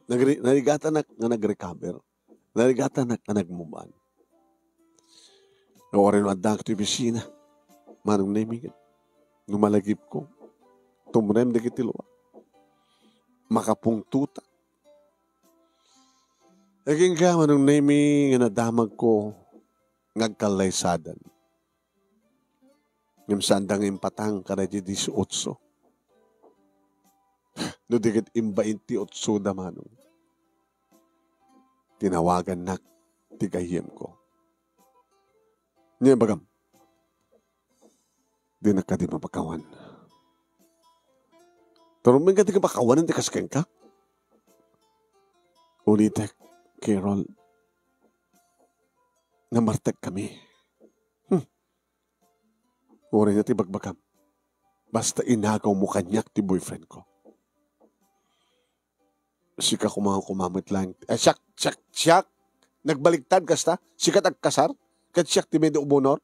narigatan nga nag-recover. Narigatan nga nagmuman. Nawarin madang ito yung bisina. Manong nemi numalagip ko. Tumrem de kitilwa. Makapungtuta. Naging ka manong nemi nga nadamag ko ngagkalaysadan. Yung sandang impatang karadi 18. No digit imba 28 da manong. Tinawagan na tigayem ko. Niya bagam. Di na ka di mapakawan. Turuming ka di ka pakawanan di kasken ka. Ulitek, Carol. Namartek kami. Uri nga ti bagbagam. Basta inagaw mo kanyak ti boyfriend ko. Sika kumamit lang. Siyak. Nagbaligtad kasta. Sika tagkasar. Kat siyak ti medo ubonor.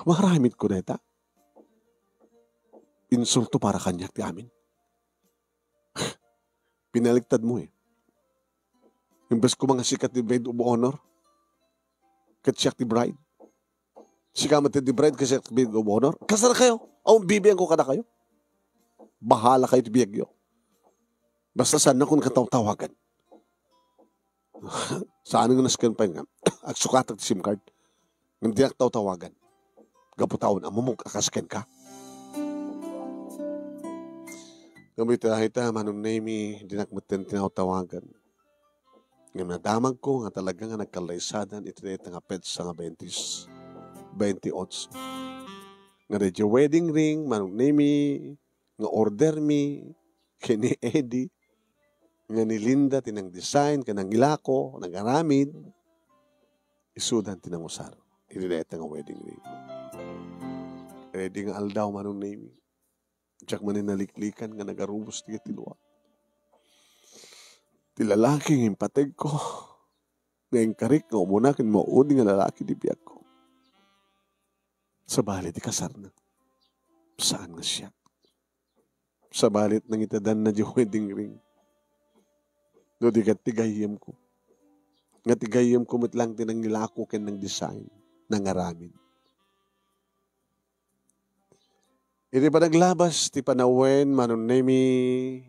Maramit ko neta. Insulto para kanyak ti amin. Pinaligtad mo eh. Imbes ko mga sikat ti medo ubonor. Kat siyak ti bride. Sika mati ti bride kasi siyak ti medo ubonor. Kasar kayo. O bibiyan ko kada kayo. Bahala kayo ti biyagyo. Basta saan na kung kataw-tawagan. Saan nga naskan pa nga. Agsukatak ti SIM card. Hindi nakataw-tawagan. Gaputaon, amumong kakasken ka. Gamita manong nemi, dinakmutin tinatawagan. Ngayon nadamag ko nga talaga nga nagkalaysadan, ito nga peds nga 20s, 28. Nga radyo wedding ring, manong nemi, nga order me, kini Eddie, nga ni Linda, tinang design, kanang ilako, nag-aramid, isudan tinang usar. Ito nga wedding ring. Ready nga aldaw manong nemi. Tsak manin naliklikan nga nagarubos tiga tilwa. Ti lalaking impateg ko. Ngayon karik nga umunakin maudi nga lalaki di biyak ko. Sa balit ikasar na. Saan nga siya? Sa balit nang itadan na di wedding ring. No di kat tigayem ko. Nga tigayem ko matlang tinang nilako ken ng design. Nangaramid. Iti pa naglabas, ti panawen, manunemi,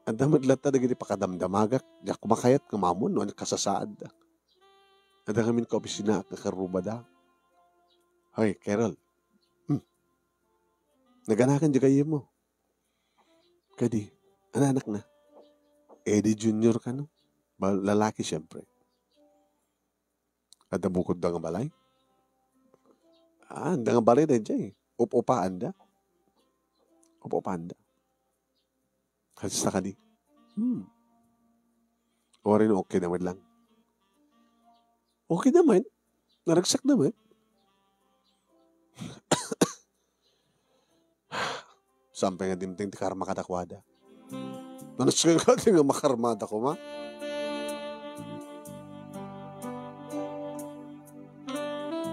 ang damadlat na dagiti pakadamdamagak, diyak kumakayat kamamon, no, kasasaad. Ada kami ka opisina at nakarubada. Hoy, Carol, naganakan di kayo mo. Kadi, anak na. Eddie Junior ka, no? Lalaki, siyempre. Ada bukod da nga balay. Da nga balay na dyan eh. Upupaan da. Upupaan da. Kasi ka di. O rin okay naman lang. Okay naman. Naragsak naman. Sampay nga dimting ti karma katakwada. Nanasya nga nga makarmada ko, ma.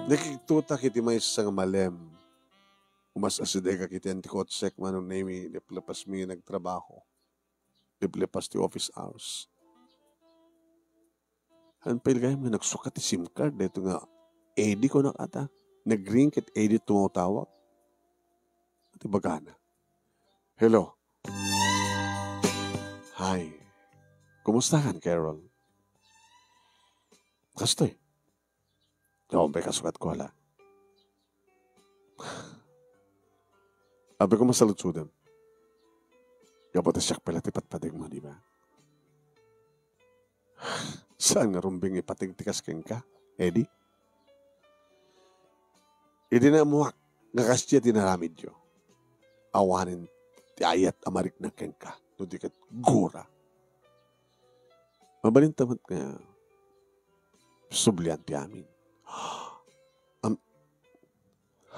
Nakikituta kiti may isang malem. Umas aside ka kiti antikotsek manong nami liplapas mi nagtrabaho. Liplapas ti office hours. Hanpil kayo may nagsukat ti SIM card. Ito nga, Eddie ko nakata. Nag-ring kit Eddie tumutawag. At ibagana. Hello. Hi. Kumusta ka, Carol? Kastoy. Ako ba kasukat ko hala? Abi ko masalutsudan. Kapag siyak pala tipat-patig mo, di ba? Saan nga rumbing ipatigtikas keng ka, Eddie? Idi na muwak nga kasya tinaramid yo. Awanin ti ayat amarik na keng ka. No di kat gura. Mabalintamat nga sublian ti amin.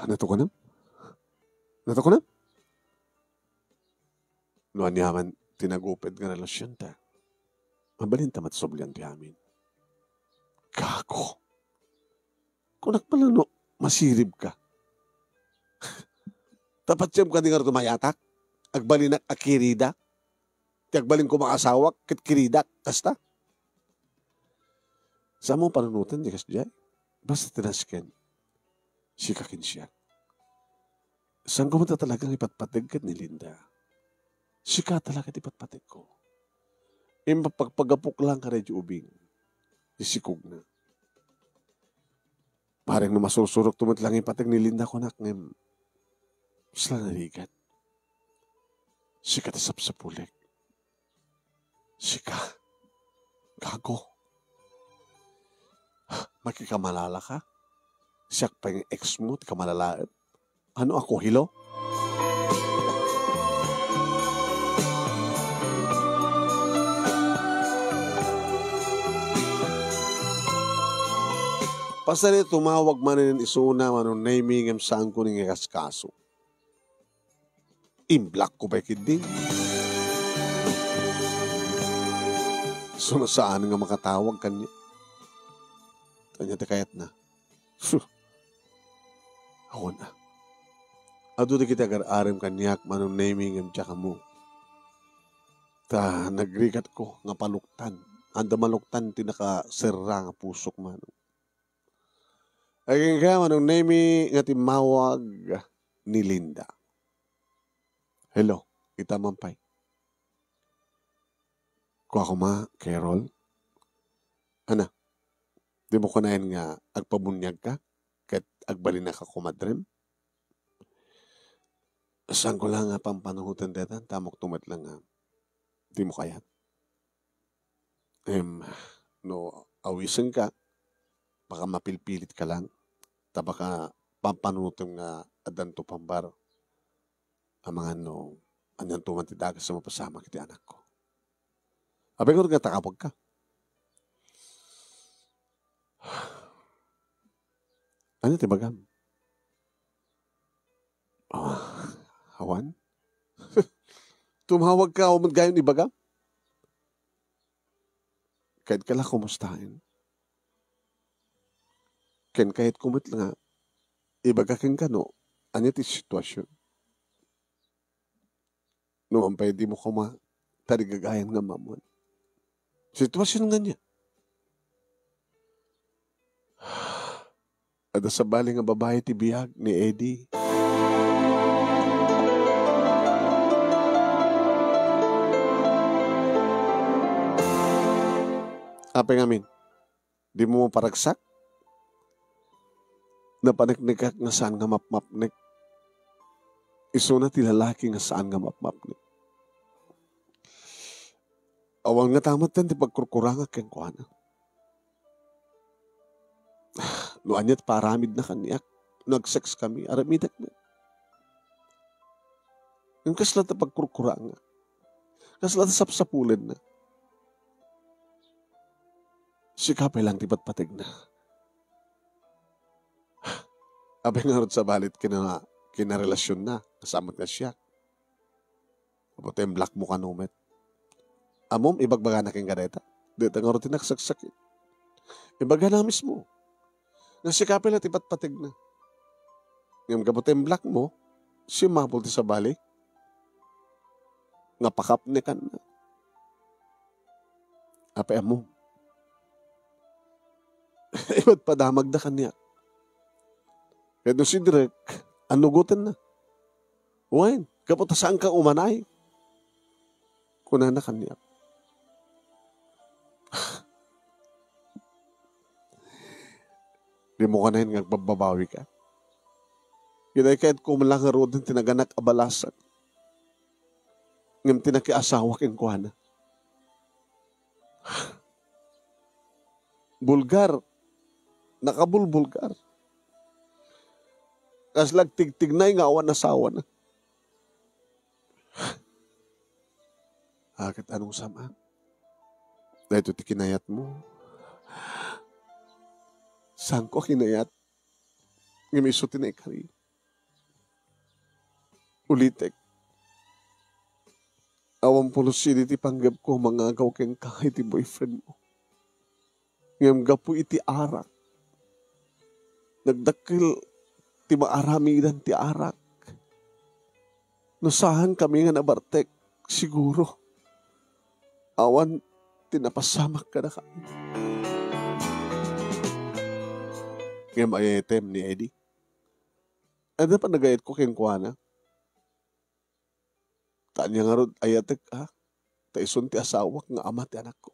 Nato ko na? Nato ko na? Noan yaman tinagupid nga relasyon ta. Mabalintamat sublian ti amin. Kako. Kung nagpalano, masirib ka. Tapat siyam ka di nga tumayatak. Agbalin na akirida. Ti agbalin ko makasawak, kit kirida, kasta. Sa mong panunutan, di kas diyay. Basta tinasken. Sikakin siya. Saan ko mata talagang ipatpatig kat ni Linda? Sika talaga ipatpatig ko. Pagpagapok lang ka redyo ubing. Isikog na. Parang na masursurok tumot lang ipatig ni Linda ko nak ngem. Sila naligat. Sika tasap sa pulik. Sika. Gago. Makikamalala ka? Siyak pa yung ex mo, di ka malalaat. Ano ako, hilo? Pasali tumawag man rin isuna manong naming ang saan ko ning ikaskaso. Imblock ko ba kiding? So nasaan nga makatawag kanya? Tanya ti kayat na. Ako na. Ado di kita agararem kanyak manong naming ang tsaka mo. Ta nagrigat ko nga paluktan. Anda maluktan tinakasera nga pusok manong. Aging ka manong nami nga timawag ni Linda. Hello, kita mampay. Kuha ko ma, Carol. Ana, di mo kunayan nga agpabunyag ka? Kahit agbalin na ka kumadrem? Saan ko lang nga pampanuhutan detan, tamok tumat lang nga. Di mo kayat. No, awisan ka. Baka mapilpilit ka lang. Baka pampanutom nga adanto pambar. Ang mga no, anyan tumantidagas sa mapasama kiti anak ko. Abay ko nga takapag ka. Ano tibagam? Hawan? Tumawag ka o gayon ibagam? Kahit ka lang kumustahin. Ken kahit kumit nga, ibagakin ka no, ano ti sitwasyon? No, ang pwede mo tarigagayan nga mamon. Sitwasyon nga niya. Ada sa bali nga babae ti biyag ni Eddie. Apay ngamin, di mo paragsak? Napaniknikak nga saan nga mapmapnik. Iso na ti lalaki nga saan nga mapmapnik. Awang nga tamat yan, ti pagkurkuranga keng kuana. Luanyat paramid na kaniyak. Nag-sex kami, aramidak na. Yung kasla ta pagkurkuranga. Kasla ta sapsapulen na. Sikapay lang ti patpatig na. Abay nga sa balit kinarelasyon na. Kasamat nga siya. Kabuti yung black mo kanumet. Amom, ibagbaga na king gareta. Dito nga rin tinaksaksak. Ibaga na mismo. Nasikapin na tipat-patig na. Ngayon kabuti yung black mo, siya mapulti sa bali. Napakap ni kan na. Apay amom. Iba't padamag na kanya. Kaya doon si Direk, anugutan na. Uwain, kaputa saan ka umanay? Kuna na kanya. Di mo ka na yun nagbabawi ka. Kinay kahit kumalang nga roon tinaganak abalasan. Ngam tinakiasawa king kuhana. Bulgar. Nakabulbulgar. Kaslag tigtignay nga awan asawa na. Akit anong sama? Dahil ito kinayat mo. Saan ko kinayat? Ngimisutin na ikari. Ulitek. Awang pulusini ti panggap ko mga agaw keng kahit ti boyfriend mo. Ngam gapu iti arak. Nagdakil ti maaramidan ti arak. Nasahan kami nga nabartek. Siguro. Awan tinapasamak ka na kami. Ngam ayatem ni Eddie. Ano pa nagayat ko keng kuana? Tanya nga ron, ayatek ha? Taison ti asawak nga ama ti anak ko.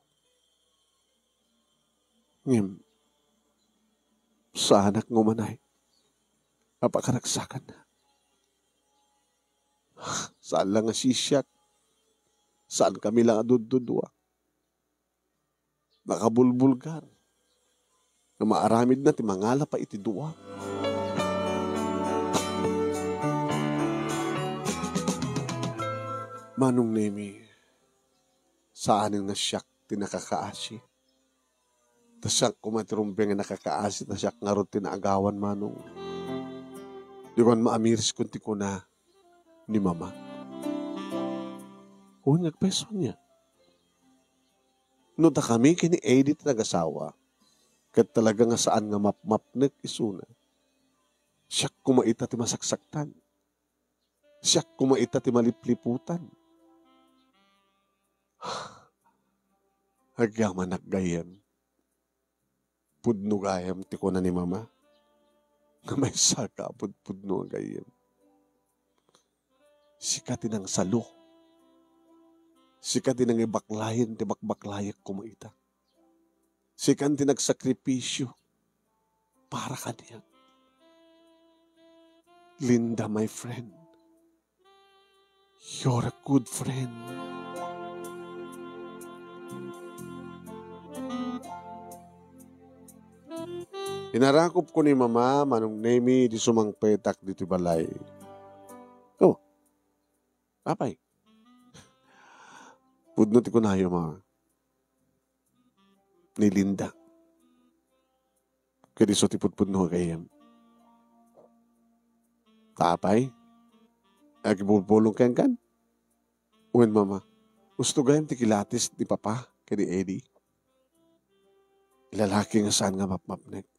Ngam, sa anak ngo manay, napakaragsakan na. Saan lang nga sisyak? Saan kami lang adududwa? Nakabulbulgar. Na maaramid na ti mangala pa iti duwa. Manong nemi, saan nga siyak ti nakakaasi? Tasyak kumatirumpe nga nakakaasi, tasyak nga ron tinaagawan manong. Di ko maamiris kunti ko na ni mama. Kung nagpeso niya. No ta kami kini Edith nag-asawa, kat talaga nga saan nga mapmapnek isuna. Siyak kumaita ti masaksaktan. Siyak kumaita ti malipliputan. Agyaman naggayam. Pudno gayam ti ko na ni mama. Nga may saka pudno gayam. Sikatin ang salo. Sikatin ang ibaklayan ti bakbaklayak kumaita. Sikan ti nagsakripisyo para kaniya. Linda, my friend. You're a good friend. Inarakop ko ni mama, manong nemi, di sumangpetak dito balay. Oh, apay. Pudno ti ko na yung mga ni Linda. Kaya di so ti pudno kayam. Tapay, agibulbulong kayang kan. Uwan mama, gusto gayam ti kilatis di papa, kaya di Eddie. Ilalaki nga saan nga mapmapnek.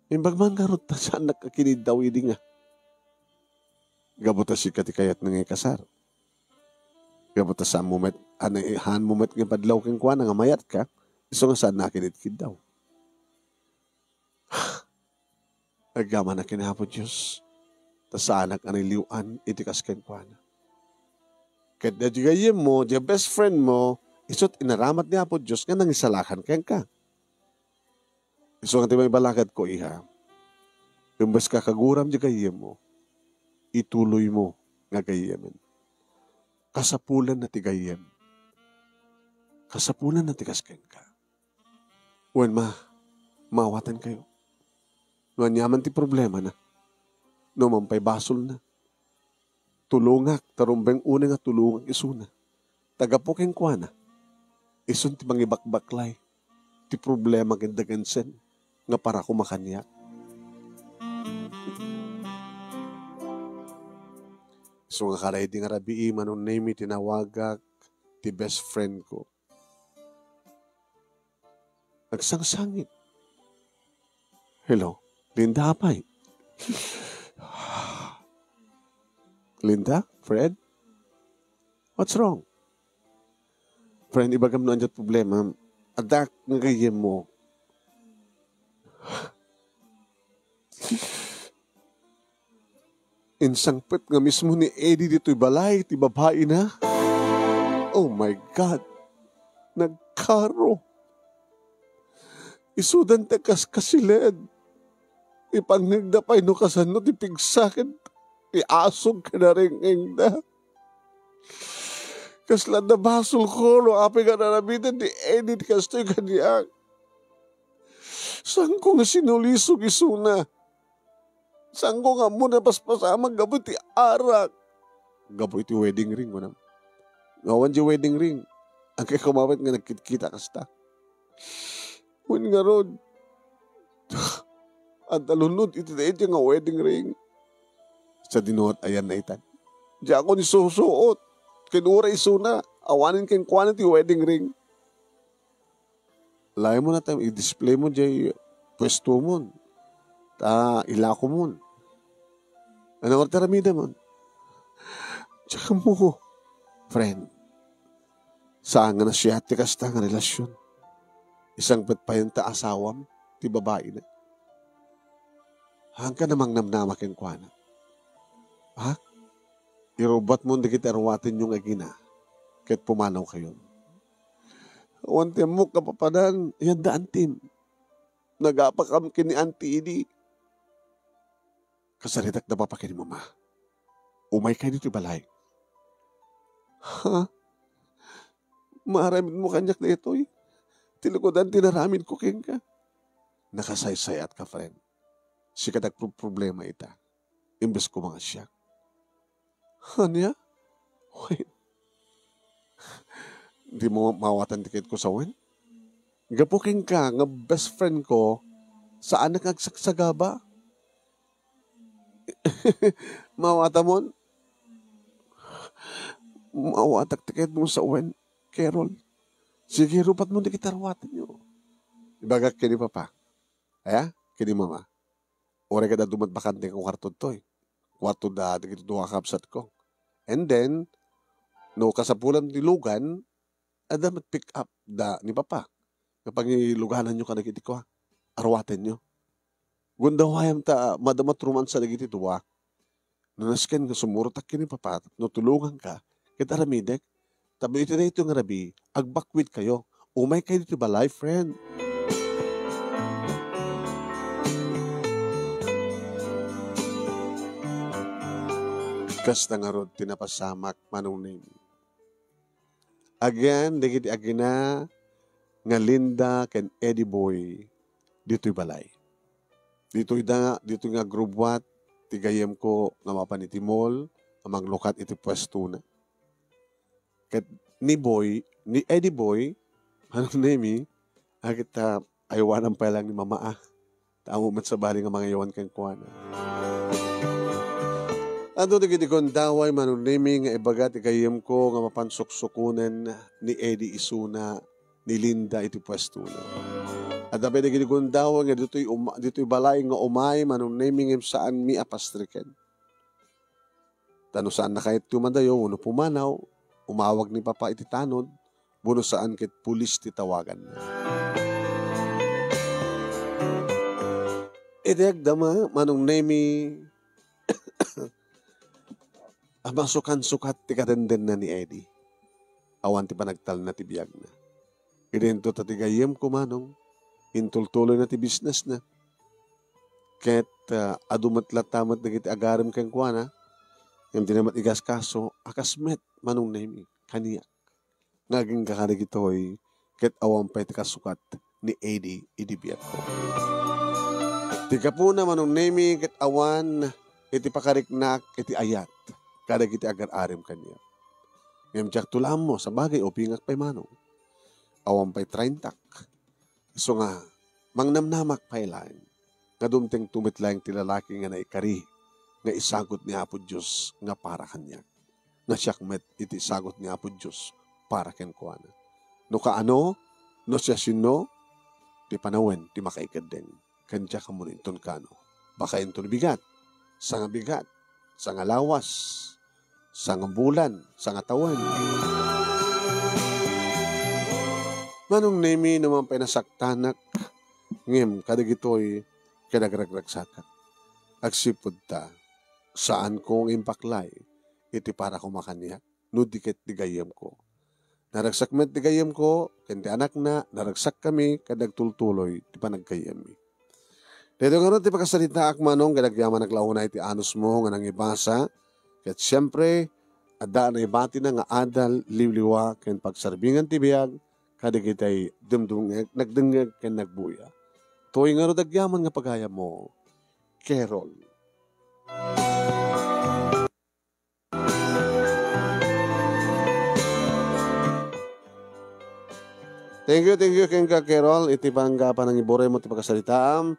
Imbag man karot na saan nakakinid daw hindi nga. Gabuta si katikayat na nga kasar. Gabuta sa moment, han moment nga padlaw kang kuha nga mayat ka, iso nga saan nakinid-kid daw. Agyaman na kinapo Diyos. Ta sa anak aniliwan, itikas kang kuha na. Kahit na di mo, di best friend mo, Isot inaramat niya po Diyos nga nangisalakan kayang ka. Iso nga may balakad ko iha. Imbes ka kaguram di kayem mo, ituloy mo nga gayemen. Kasapulan na ti gayem. Kasapulan na ti kasken ka. Wen mawatan kayo. Nyaman ti problema na. No mampay basol na. Tulungak, tarumbeng una nga tulungak isuna. Tagapokeng kwa na. Isun ti mangibakbaklay. Ti problema kindagansen nga para kumakanyak. So nga karay di nga rabii manon name tinawagak ti best friend ko. Nagsangsangit. Hello, Linda apay. Linda? Fred? What's wrong? Friend, ibagam no anjat problema. Adak nga gayem mo. Insangpet nga mismo ni Eddie dito'y balay, ti babae na. Oh my God. Nagkaro. Isudan ta kasiled. Ipangigdapay no kasano ti pigsakin. Iasog ka na rin ingda. Kasla na basol ko, no api ka na nabitan ni Edith kastoy kaniyak. Saan ko nga sinulisog isuna? Saan ko nga muna paspasamang gabot ti arak? Gabot ti wedding ring mo na. Ngawan di wedding ring. Ang kaya kumapit nga nagkita kasta. When nga rod. At alunod iti nga wedding ring. Sa dinuot ayan na itan. Di ako ni susuot. Kinura isuna. Awanin kang kuwanan ti wedding ring. Layo mo na tayo. I-display mo di pwesto mo. Ilako mo. Ano ang taramida mo? Tsaka mo. Friend. Saan nga na siya ti kasta nga relasyon. Isang patpayan ta asawam. Ti babae na. Hangka namang namnamak yung kuwanan. Ha? Irubat mo hindi kita arwatin yung agina. Kahit pumanaw kayo. Wante mo kapapadan, yan da antim. Nagapakam kini anti ini. Kasaritak na papakin mo ma. Umay kayo dito balay. Ha? Maaramin mo kanyak na ito eh. Tilukodan tinaramin ko king ka. Nakasaysayat ka friend. Si kadag problema ita. Imbes ko mga siya. Hanya? Wait. Di mo mawatan tiket ko sa wen? Gapuking ka nga best friend ko saan nagagsasaga ba? Mawata mo? Mawatak tiket mo sa wen, Carol. Sige, rupat mo di kita rawatin nyo. Ibagak kini papa. Aya? Kini mama. Ore ka da dumat bakante kong kwarto to eh. Kwarto da, dito duwa kapsat ko. And then, no kasapulan ni Lugan, ada pick up da ni Papa. Kapag iluganan nyo ka nagiti ko, arwaten nyo. Gundawayam ta, madamat ruman sa nagiti tuwa. Nanasken nga sumurutak ni Papa, no tulungan ka, kita ramidek, tabi ito na ito nga rabi, agbakwit kayo, umay kayo dito balay, friend. Kasta nga rod tinapasamak manunin. Again, digiti agina nga Linda ken Eddie Boy dito'y balay. Dito'y nga grubwat tigayem ko nga mapanitimol amang lukat iti pwesto na. Ket ni Eddie Boy, anong name agit ayawanan pa lang ni mama Tamo mat sa bali nga mga yawan kang kuwana. Ando digiti kon daway manunimi nga ibagat ikayem ko nga mapansuksukunen ni Eddie Isuna ni Linda iti pwesto na. At dapat digiti kon daway nga dito'y balay nga umay manunimi nga saan mi apastriken. Tano saan na kahit tumadayo, uno pumanaw, umawag ni Papa iti tanod, buno saan kit pulis titawagan na. Ideg dama manunimi amang sukan-sukat ti kadenden na ni Eddie. awan ti panagtal na ti biyag na. Idento tatigayem ko manong, intultuloy na ti business na. Ket adumatlat tamat na kiti agarim kang kuana, yung dinamat igas kaso, akasmet manong nemi, kaniyak. Ngaging kakarig ito'y, ket awan pa iti kasukat ni Eddie idibiyag ko. Tika po na manong nemi, ket awan, iti pakariknak, iti ayat, kadag iti agar-arim kaniya. Ngayon tiyak tulam mo, sa bagay, o pingak pa'y manong. Awan pa'y 30. So nga, mangnamnamak pa'y lang, nga dumteng tumitlang ti lalaki nga naikari, nga isagot ni Apo Diyos nga para kanya. Nga siyakmet iti isagot ni Apo Diyos para kenkuana. No kaano, no siya sino, ti panawen, ti makaikadeng. Kanya ka muna inton kano. Baka inton bigat, sanga lawas, sanga bulan, sanga tawan. Manong nemi naman pinasaktanak, ngem kadagitoy kadagragragsakat. Agsipod ta, saan kong impaklay, iti para kumakaniyak, no dikit digayam ko. Naragsakmet digayam ko, kendi anak na, naragsak kami, kadagtultuloy, ti panagkayam mi. Dito nga ron, ti pagkasalita akmanong, kadagyaman naglauna iti anus mo, nga nang ibasa, kat siyempre, adda na ibati na nga adal, liwliwa, ken pagsarbingan ti biyag, kadigitay dumdungeg, nagdungeg, ken nagbuya. Tuwing nga ron, dagyaman nga pagaya mo, Carol. Thank you, Ken Carol. Iti bangga pa ng ibore mo ti pagkasalitaam.